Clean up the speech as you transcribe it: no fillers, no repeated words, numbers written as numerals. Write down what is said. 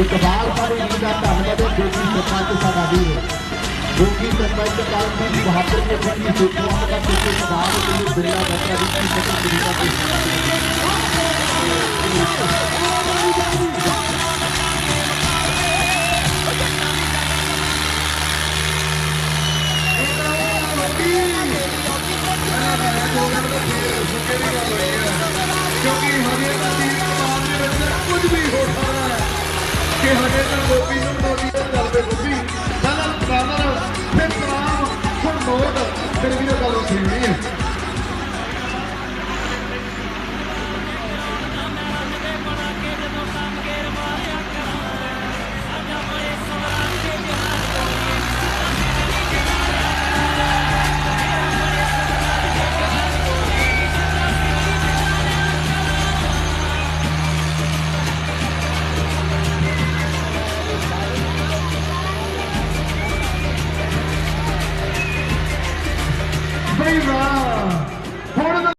इकबाल पर इनका धन्यवाद है जो कि सरपंच साडा वीर जो कि सरपंच कालजीत बहादुर के अपनी सूचनाओं का किसी प्रभाव के लिए बिरला बैठा की सकल तरीका क्योंकि हजे कुछ भी हो सकता है कि हजे तक गोपी मोदी गल पे गोपी फिर सलाम फिर नोट फिर भी गल उठी नहीं है।